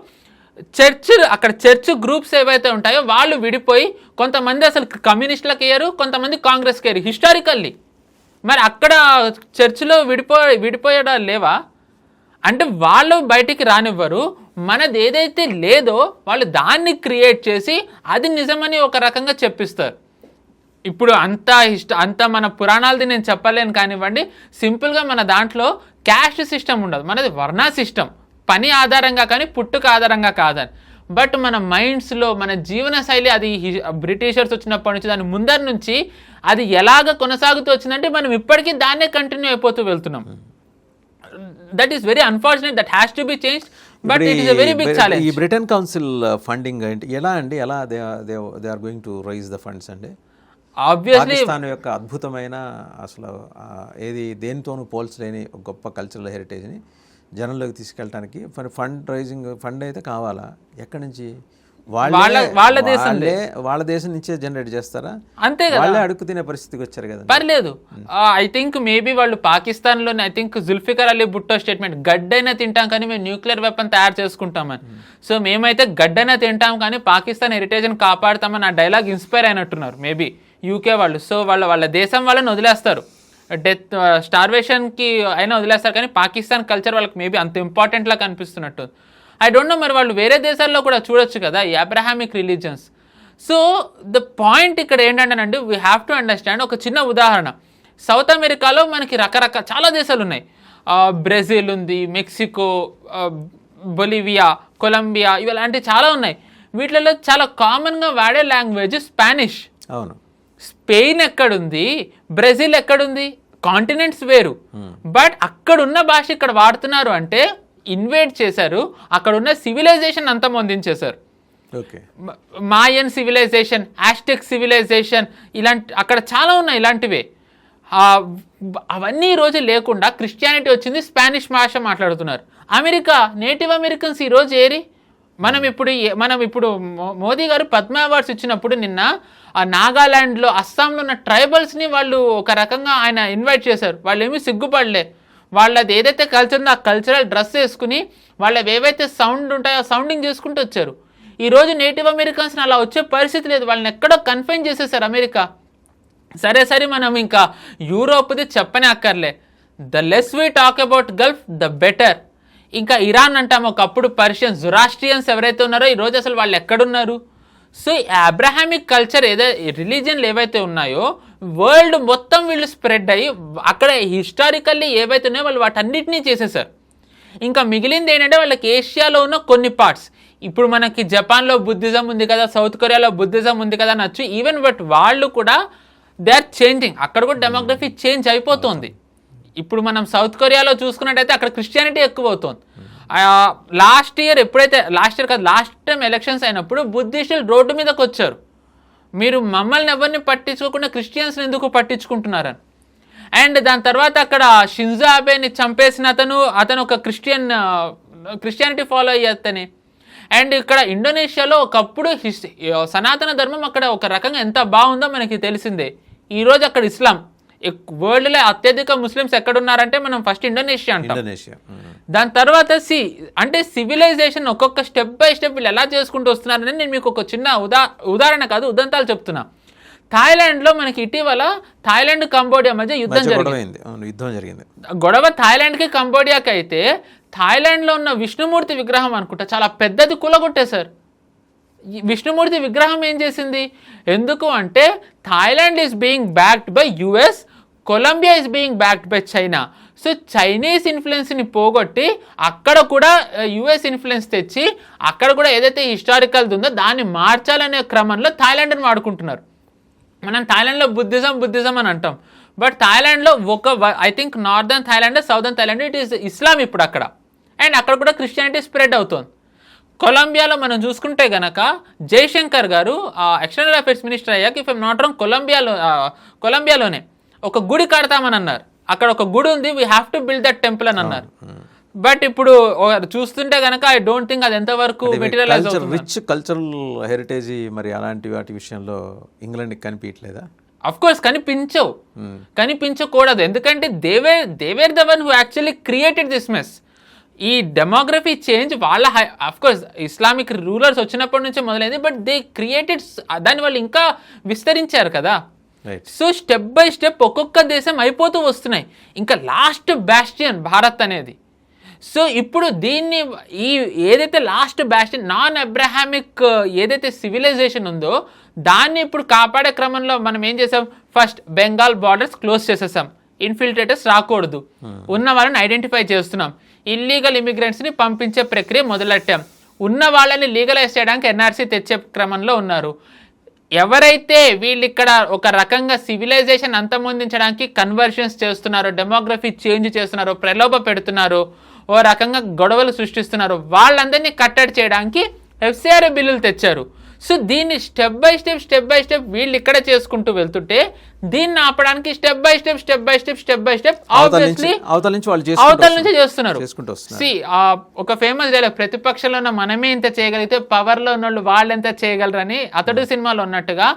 చర్చ్ గ్రూప్స్ ఏవైతే ఉంటాయో వాళ్ళు విడిపోయి కొంతమంది అసలు కమ్యూనిస్టులకు అయ్యారు, కొంతమంది కాంగ్రెస్కి అయ్యారు హిస్టారికల్లీ. మరి అక్కడ చర్చిలో విడిపోయడా లేవా అంటే వాళ్ళు బయటికి రానివ్వరు. మనది ఏదైతే లేదో వాళ్ళు దాన్ని క్రియేట్ చేసి అది నిజమని ఒక రకంగా చెప్పిస్తారు. ఇప్పుడు అంత మన పురాణాలది నేను చెప్పలేను కానివ్వండి. సింపుల్గా మన దాంట్లో క్యాస్ట్ సిస్టమ్ ఉండదు, మనది వర్ణ సిస్టమ్, పని ఆధారంగా కానీ పుట్టుక ఆధారంగా కాదని. బట్ మన మైండ్స్లో మన జీవన శైలి అది బ్రిటిషర్స్ వచ్చినప్పటి నుంచి దాని ముందరి నుంచి అది ఎలాగ కొనసాగుతూ వచ్చిందంటే మనం ఇప్పటికీ దాన్నే కంటిన్యూ అయిపోతూ వెళ్తున్నాం. That is very unfortunate, that has to be change, but it is a very big challenge. ఈ బ్రిటన్ కౌన్సిల్ ఫండింగ్ ఏంటి, ఎలా they are going to raise the funds అండి? ఆబ్వియస్లీ పాకిస్తాన్ యొక్క అద్భుతమైన అసలు ఏది దేనితోనూ పోల్చలేని గొప్ప కల్చరల్ హెరిటేజ్ని జనంలోకి తీసుకెళ్ళడానికి ఫండ్ అయితే కావాలా? ఎక్కడి నుంచి? వాళ్ళ దేశం నుంచే జనరేట్ చేస్తారా? అంతే కదా, వాళ్ళే అడుగు తినే పరిస్థితికి వచ్చారు కదా. పర్లేదు. ఐ థింక్ మేబీ వాళ్ళు పాకిస్తాన్లోనే, I think Zulfikar Ali Bhutto statement, గడ్డైనా తింటాం కానీ మేము న్యూక్లియర్ వెపన్ తయారు చేసుకుంటామని. సో మేమైతే గడ్డైనా తింటాం కానీ పాకిస్తాన్ హెరిటేజ్ని కాపాడుతామని ఆ డైలాగ్ ఇన్స్పైర్ అయినట్టున్నారు మేబీ యూకే వాళ్ళు. సో వాళ్ళ దేశం వాళ్ళని వదిలేస్తారు, డెత్ స్టార్వేషన్కి అయినా వదిలేస్తారు, కానీ పాకిస్తాన్ కల్చర్ వాళ్ళకి మేబీ అంత ఇంపార్టెంట్లా కనిపిస్తున్నట్టు. ఐ డోంట్ నో, మరి వాళ్ళు వేరే దేశాల్లో కూడా చూడొచ్చు కదా ఈ Abrahamic religions. So the point ఇక్కడ ఏంటంటేనండి, వీ హ్యావ్ టు అండర్స్టాండ్. ఒక చిన్న ఉదాహరణ, సౌత్ అమెరికాలో మనకి రకరకాల చాలా దేశాలు ఉన్నాయి. బ్రెజిల్ ఉంది, మెక్సికో, బొలివియా, కొలంబియా, ఇలాంటి చాలా ఉన్నాయి. వీటిలో చాలా కామన్గా వాడే లాంగ్వేజ్ స్పానిష్. అవును. స్పెయిన్ ఎక్కడుంది, బ్రెజిల్ ఎక్కడుంది, కాంటినెంట్స్ వేరు, బట్ అక్కడున్న భాష ఇక్కడ వాడుతున్నారు అంటే ఇన్వేట్ చేశారు, అక్కడున్న సివిలైజేషన్ అంతా పొందించేశారు. మాయన్ సివిలైజేషన్, ఆస్టెక్ సివిలైజేషన్, ఇలాంటి అక్కడ చాలా ఉన్నాయి ఇలాంటివే. అవన్నీ ఈరోజు లేకుండా క్రిస్టియానిటీ వచ్చింది, స్పానిష్ భాష మాట్లాడుతున్నారు. అమెరికా నేటివ్ అమెరికన్స్ ఈరోజు ఏరి. మనం ఇప్పుడు మోదీ గారు పద్మ అవార్డ్స్ ఇచ్చినప్పుడు నిన్న ఆ నాగాల్యాండ్లో, అస్సాంలో ఉన్న ట్రైబల్స్ని వాళ్ళు ఒక రకంగా ఆయన ఇన్వైట్ చేశారు. వాళ్ళు ఏమీ సిగ్గుపడలే, వాళ్ళది ఏదైతే కల్చర్ ఉందో ఆ కల్చరల్ డ్రెస్ వేసుకుని వాళ్ళవి ఏవైతే సౌండ్ ఉంటాయో ఆ సౌండింగ్ చేసుకుంటూ వచ్చారు. ఈరోజు నేటివ్ అమెరికన్స్ని అలా వచ్చే పరిస్థితి లేదు, వాళ్ళని ఎక్కడో కన్ఫైన్ చేసేసారు అమెరికా. సరే మనం ఇంకా యూరోప్ది చెప్పనే అక్కర్లే. The less we talk about Gulf the better. ఇంకా ఇరాన్ అంటాము, ఒకప్పుడు పర్షియన్స్, జొరాస్ట్రియన్స్ ఎవరైతే ఉన్నారో ఈరోజు అసలు వాళ్ళు ఎక్కడున్నారు? సో అబ్రహామిక్ కల్చర్ రిలీజియన్లు ఏవైతే ఉన్నాయో వరల్డ్ మొత్తం వీళ్ళు స్ప్రెడ్ అయ్యి అక్కడ హిస్టారికల్లీ ఏవైతే ఉన్నాయో వాళ్ళు వాటన్నిటినీ చేసేసారు. ఇంకా మిగిలింది ఏంటంటే వాళ్ళకి ఏషియాలో ఉన్న కొన్ని పార్ట్స్, ఇప్పుడు మనకి జపాన్లో బుద్ధిజం ఉంది కదా, సౌత్ కొరియాలో బుద్ధిజం ఉంది కదా అనొచ్చు. ఈవెన్ బట్ వాళ్ళు కూడా దే ఆర్ చేంజింగ్, అక్కడ కూడా డెమోగ్రఫీ చేంజ్ అయిపోతుంది. ఇప్పుడు మనం సౌత్ కొరియాలో చూసుకున్నట్టయితే అక్కడ క్రిస్టియానిటీ ఎక్కువ అవుతుంది. లాస్ట్ టైం ఎలక్షన్స్ అయినప్పుడు బుద్ధిస్టులు రోడ్డు మీదకి వచ్చారు, మీరు మమ్మల్ని ఎవరిని పట్టించుకోకుండా క్రిస్టియన్స్ని ఎందుకు పట్టించుకుంటున్నారని. అండ్ దాని తర్వాత అక్కడ షింజో అబేని చంపేసిన అతను ఒక క్రిస్టియానిటీ ఫాలో అయ్యేతనే. అండ్ ఇక్కడ ఇండోనేషియాలో ఒకప్పుడు సనాతన ధర్మం అక్కడ ఒక రకంగా ఎంత బాగుందో మనకి తెలిసిందే. ఈరోజు అక్కడ ఇస్లాం, వరల్డ్లో అత్యధిక ముస్లిమ్స్ ఎక్కడున్నారంటే మనం ఫస్ట్ ఇండోనేషియా అంటాం. దాని తర్వాత అంటే సివిలైజేషన్ ఒక్కొక్క స్టెప్ బై స్టెప్ వీళ్ళు ఎలా చేసుకుంటూ వస్తున్నారని నేను మీకు ఒక చిన్న ఉదాహరణ కాదు, ఉదంతాలు చెప్తున్నా. థాయిలాండ్లో మనకి ఇటీవల థాయిలాండ్ కంబోడియా మధ్య యుద్ధం జరిగింది. గొడవ థాయిలాండ్కి కంబోడియాకి అయితే థాయిలాండ్లో ఉన్న విష్ణుమూర్తి విగ్రహం అనుకుంటా చాలా పెద్దది కూలగొట్టేశారు. విష్ణుమూర్తి విగ్రహం ఏం చేసింది? ఎందుకు అంటే Thailand is being backed by US, Colombia is being backed by China. So Chinese ఇన్ఫ్లుయెన్స్ని పోగొట్టి అక్కడ కూడా యుఎస్ ఇన్ఫ్లుయెన్స్ తెచ్చి అక్కడ కూడా ఏదైతే హిస్టారికల్ది ఉందో దాన్ని మార్చాలనే క్రమంలో థాయిలాండ్ని వాడుకుంటున్నారు. మనం థాయిలాండ్లో బుద్ధిజం అని అంటాం, బట్ థాయిలాండ్లో I think northern Thailand, southern Thailand it is Islam ఇప్పుడు అక్కడ, అండ్ అక్కడ కూడా క్రిస్టియానిటీ స్ప్రెడ్ అవుతుంది. కొలంబియాలో మనం చూసుకుంటే గనక జయశంకర్ గారు ఎక్స్టర్నల్ అఫేర్స్ మినిస్టర్ అయ్యాక ఇఫ్ ఐమ్ నాట్ రాంగ్ కొలంబియాలోనే ఒక గుడి కడతామని అన్నారు. అక్కడ ఒక గుడి ఉంది, we have to build that temple అని అన్నారు. బట్ ఇప్పుడు చూస్తుంటే గనక ఐ డోంట్ థింక్ అది ఎంతవరకు మెటీరియలైజ్ అవుతుంది. రిచ్ కల్చరల్ హెరిటేజ్ మరి అలాంటి వాటి విషయంలో ఇంగ్లాండ్కి కనిపించట్లేదా? అఫ్ కోర్స్ కనిపించకూడదు, ఎందుకంటే they were the one who actually created this mess. ఈ డెమోగ్రఫీ చేంజ్ వాళ్ళ కోర్స్ ఇస్లామిక్ రూలర్స్ వచ్చినప్పటి నుంచే మొదలైంది, బట్ దే క్రియేటెడ్, దాన్ని వాళ్ళు ఇంకా విస్తరించారు కదా. సో స్టెప్ బై స్టెప్ ఒక్కొక్క దేశం అయిపోతూ వస్తున్నాయి. ఇంకా లాస్ట్ బ్యాస్టియన్ భారత్ అనేది. సో ఇప్పుడు దీన్ని ఏదైతే లాస్ట్ బ్యాస్టియన్ నాన్ అబ్రహామిక్ ఏదైతే సివిలైజేషన్ ఉందో దాన్ని ఇప్పుడు కాపాడే క్రమంలో మనం ఏం చేసాం, ఫస్ట్ బెంగాల్ బార్డర్స్ క్లోజ్ చేసేసాం, ఇన్ఫిల్ట్రేటర్స్ రాకూడదు, ఉన్న వాళ్ళని ఐడెంటిఫై చేస్తున్నాం, ఇల్లీగల్ ఇమిగ్రెంట్స్ని పంపించే ప్రక్రియ మొదలెట్టాం, ఉన్న వాళ్ళని లీగలైజ్ చేయడానికి ఎన్ఆర్సీ తెచ్చే క్రమంలో ఉన్నారు. ఎవరైతే వీళ్ళు ఇక్కడ ఒక రకంగా సివిలైజేషన్ అంతమొందించడానికి కన్వర్షన్స్ చేస్తున్నారో, డెమోగ్రఫీ చేంజ్ చేస్తున్నారో, ప్రలోభ పెడుతున్నారో, ఓ రకంగా గొడవలు సృష్టిస్తున్నారో వాళ్ళందరినీ కట్టడి చేయడానికి ఎఫ్సిఆర్ఏ బిల్లులు తెచ్చారు. సో దీన్ని స్టెప్ బై స్టెప్ వీళ్ళు ఇక్కడ చేసుకుంటూ వెళ్తుంటే దీన్ని ఆపడానికి స్టెప్ బై స్టెప్ ఆబ్వియస్లీ అవతల నుంచి చేస్తున్నారు. ఒక ఫేమస్ డైలాగ్, ప్రతిపక్షంలో ఉన్న మనమే ఇంత చేయగలిగితే పవర్లో ఉన్న వాళ్ళు ఎంత చేయగలరని అతడు సినిమాలో ఉన్నట్టుగా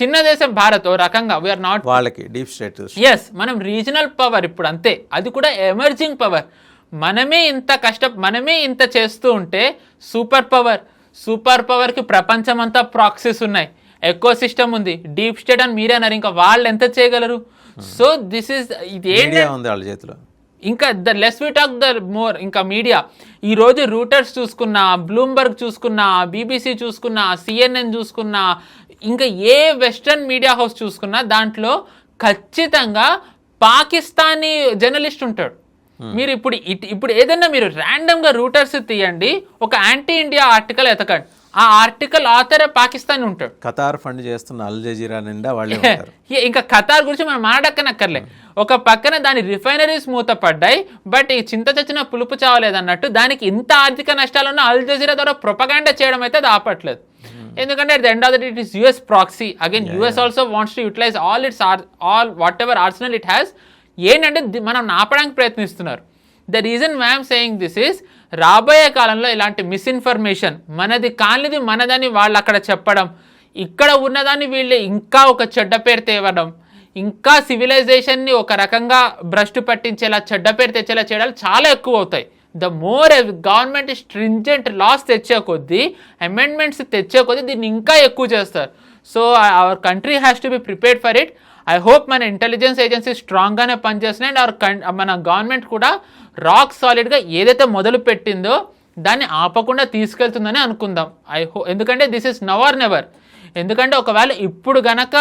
చిన్న దేశం భారత్ ఓ రకంగా వీఆర్ నాట్ వాళ్ళకి డీప్ స్టేట్. ఎస్, మనం రీజనల్ పవర్ ఇప్పుడు అంతే, అది కూడా ఎమర్జింగ్ పవర్. మనమే ఇంత చేస్తూ ఉంటే సూపర్ పవర్కి ప్రపంచమంతా ప్రాక్సీస్ ఉన్నాయి, ఎకో సిస్టమ్ ఉంది, డీప్ స్టేట్ అని మీరే అన్నారు, ఇంకా వాళ్ళు ఎంత చేయగలరు? సో దిస్ ఇస్ ఇదేంటి వాళ్ళ చేతిలో. ఇంకా the less we talk the more. ఇంకా మీడియా ఈరోజు రూటర్స్ చూసుకున్నా, బ్లూంబర్గ్ చూసుకున్నా, బీబీసీ చూసుకున్నా, సిఎన్ఎన్ చూసుకున్నా, ఇంకా ఏ వెస్టర్న్ మీడియా హౌస్ చూసుకున్నా దాంట్లో ఖచ్చితంగా పాకిస్తానీ జర్నలిస్ట్ ఉంటాడు. మీరు ఇప్పుడు ఏదైనా మీరు ర్యాండమ్గా రూటర్స్ తీయండి, ఒక యాంటీ ఇండియా ఆర్టికల్ ఎతకండి, ఆ ఆర్టికల్ ఆథర్ పాకిస్తాన్ ఉంటాడు. ఖతార్ ఫండ్ చేస్తున్న అల్ జజీరా నిండా వాళ్ళే ఇంకా ఖతార్ గురించి మనం మాట్లాడక్కనక్కర్లే. ఒక పక్కన దాని రిఫైనరీస్ మూతపడ్డాయి, బట్ ఈ చింత చచ్చిన పులుపు చావలేదన్నట్టు దానికి ఇంత ఆర్థిక నష్టాలున్న అల్ జజీరా ద్వారా ప్రొపగాండా చేయడం అయితే అది ఆపట్లేదు. ఎందుకంటే at the end of the day it is US proxy. Again US also wants to utilise all whatever arsenal it has. ఏంటంటే మనం ఆపడానికి ప్రయత్నిస్తున్నారు. The reason I'm saying this is, రాబోయే కాలంలో ఇలాంటి మిస్ఇన్ఫర్మేషన్, మనది కానిది మనదని వాళ్ళు అక్కడ చెప్పడం, ఇక్కడ ఉన్నదాన్ని వీళ్ళు ఇంకా ఒక చెడ్డ పేరు తేవడం, ఇంకా సివిలైజేషన్ని ఒక రకంగా భ్రష్టు పట్టించేలా చెడ్డ పేరు తెచ్చేలా చేయడాలు చాలా ఎక్కువ అవుతాయి. The more government stringent laws తెచ్చే కొద్దీ, అమెండ్మెంట్స్ తెచ్చే కొద్దీ దీన్ని ఇంకా ఎక్కువ చేస్తారు. So our country has to be prepared for it. I hope మన ఇంటెలిజెన్స్ ఏజెన్సీ స్ట్రాంగ్గానే పనిచేస్తున్నాయి అండ్ మన గవర్నమెంట్ కూడా రాక్ సాలిడ్గా ఏదైతే మొదలు పెట్టిందో దాన్ని ఆపకుండా తీసుకెళ్తుందని అనుకుందాం. ఎందుకంటే this is now or never. ఎందుకంటే ఒకవేళ ఇప్పుడు గనక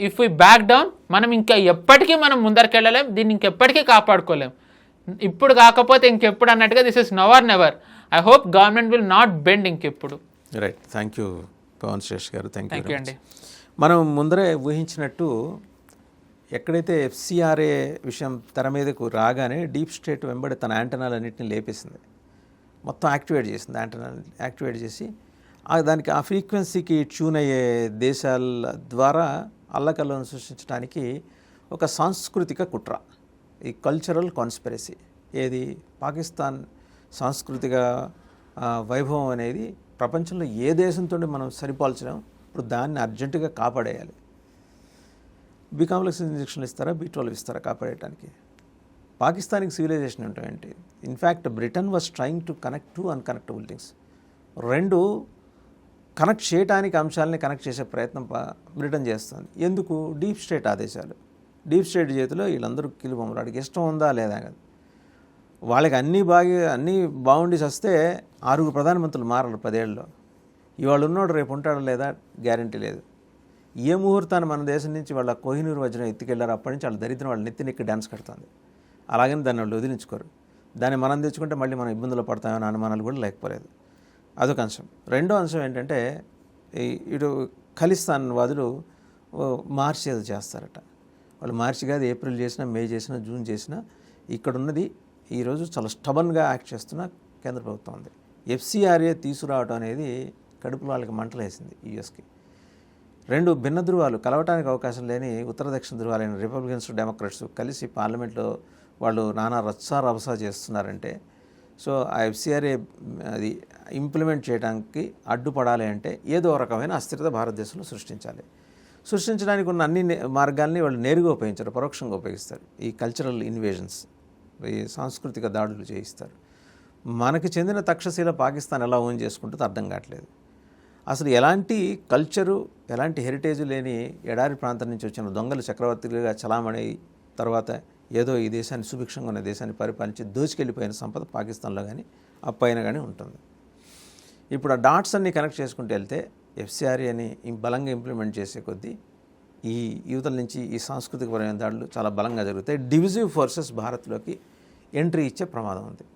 ఇఫ్ వి బ్యాక్ డౌన్, మనం ఇంకా ఎప్పటికీ మనం ముందరికెళ్ళలేం, దీన్ని ఇంకెప్పటికీ కాపాడుకోలేం. ఇప్పుడు కాకపోతే ఇంకెప్పుడు అన్నట్టుగా this is now or never. I hope government will not bend ఇంకెప్పుడు. Right, thank you Pawan Shresh garu. Thank you అండి. మనం ముందరే ఊహించినట్టు ఎక్కడైతే ఎఫ్సిఆర్ఏ విషయం తెర మీదకు రాగానే డీప్ స్టేట్ వెంబడి తన యాంటెనాలన్నింటినీ లేపేసింది, మొత్తం యాక్టివేట్ చేసింది. యాంటెనాలు యాక్టివేట్ చేసి దానికి ఆ ఫ్రీక్వెన్సీకి ట్యూన్ అయ్యే దేశాల ద్వారా అల్లకల్లను సృష్టించడానికి ఒక సాంస్కృతిక కుట్ర, ఈ కల్చరల్ కాన్స్పిరసీ. ఏది పాకిస్తాన్ సాంస్కృతిక వైభవం అనేది ప్రపంచంలో ఏ దేశంతో మనం సరిపోల్చలేం. ఇప్పుడు దాన్ని అర్జెంటుగా కాపాడేయాలి. బి కాంప్లెక్స్ ఇంజెక్షన్లు ఇస్తారా, B12 ఇస్తారా కాపాడేయడానికి? పాకిస్తాన్కి సివిలైజేషన్ ఉంటాయండి. In fact Britain was trying to connect two unconnectable things. రెండు కనెక్ట్ చేయడానికి అంశాలని కనెక్ట్ చేసే ప్రయత్నం బ్రిటన్ చేస్తుంది. ఎందుకు? డీప్ స్టేట్ ఆదేశాలు. డీప్ స్టేట్ చేతిలో వీళ్ళందరూ కిలుబొమ్మలు, వాడికి ఇష్టం ఉందా లేదా కదా. వాళ్ళకి అన్నీ బాగుండి వస్తే 6 ప్రధానమంత్రులు మారాలి 10 ఏళ్ళలో. ఇవాళ ఉన్నాడు రేపు ఉంటాడో లేదా గ్యారంటీ లేదు. ఏ ముహూర్తాన్ని మన దేశం నుంచి వాళ్ళ కోహినూరు వజ్రం ఎత్తుకెళ్ళారు, అప్పటి నుంచి వాళ్ళ దరిద్రం వాళ్ళ నెత్తిని ఇక్కడ డ్యాన్స్ కడుతుంది. అలాగని దాన్ని వాళ్ళు వదిలించుకోరు. దాన్ని మనం తెచ్చుకుంటే మళ్ళీ మనం ఇబ్బందులు పడతామని అనుమానాలు కూడా లేకపోలేదు. అదొక అంశం. రెండో అంశం ఏంటంటే ఇటు ఖలిస్తాన్ వాదులు మార్చి ఏదో చేస్తారట. వాళ్ళు మార్చి కాదు, ఏప్రిల్ చేసినా, మే చేసినా, జూన్ చేసినా ఇక్కడున్నది ఈరోజు చాలా స్టబన్గా యాక్ట్ చేస్తున్న కేంద్ర ప్రభుత్వం ఉంది. ఎఫ్సిఆర్ఏ తీసుకురావడం అనేది కడుపులో వాళ్ళకి మంటలు వేసింది యూఎస్కి. 2 భిన్న ధృవాలు కలవటానికి అవకాశం లేని ఉత్తర దక్షిణ ధృవాలైన రిపబ్లికన్స్, డెమోక్రాట్స్ కలిసి పార్లమెంట్లో వాళ్ళు నానా రచ్చా చేస్తున్నారంటే, సో ఆ ఎఫ్సిఆర్ఏ అది ఇంప్లిమెంట్ చేయడానికి అడ్డుపడాలి అంటే ఏదో రకమైన అస్థిరత భారతదేశంలో సృష్టించడానికి ఉన్న అన్ని మార్గాల్ని వాళ్ళు నేరుగా ఉపయోగించారు, పరోక్షంగా ఉపయోగిస్తారు. ఈ కల్చరల్ ఇన్వేజన్స్, ఈ సాంస్కృతిక దాడులు చేయిస్తారు. మనకి చెందిన తక్షశిల పాకిస్తాన్ ఎలా ఓన్ చేసుకుంటుందో అర్థం కావట్లేదు. అసలు ఎలాంటి కల్చరు, ఎలాంటి హెరిటేజ్ లేని ఎడారి ప్రాంతం నుంచి వచ్చిన దొంగలు చక్రవర్తులుగా చలామణి తర్వాత ఏదో ఈ దేశాన్ని సుభిక్షంగా ఉన్న దేశాన్ని పరిపాలించి దోచుకెళ్ళిపోయిన సంపద పాకిస్తాన్లో కానీ అప్పైన కానీ ఉంటుంది. ఇప్పుడు ఆ డాట్స్ అన్ని కనెక్ట్ చేసుకుంటూ వెళ్తే ఎఫ్సిఆర్ఏ అని బలంగా ఇంప్లిమెంట్ చేసే కొద్దీ ఈ యువతల నుంచి ఈ సాంస్కృతికపరమైన దాడులు చాలా బలంగా జరుగుతాయి. డివిజివ్ ఫోర్సెస్ భారత్లోకి ఎంట్రీ ఇచ్చే ప్రమాదం ఉంది.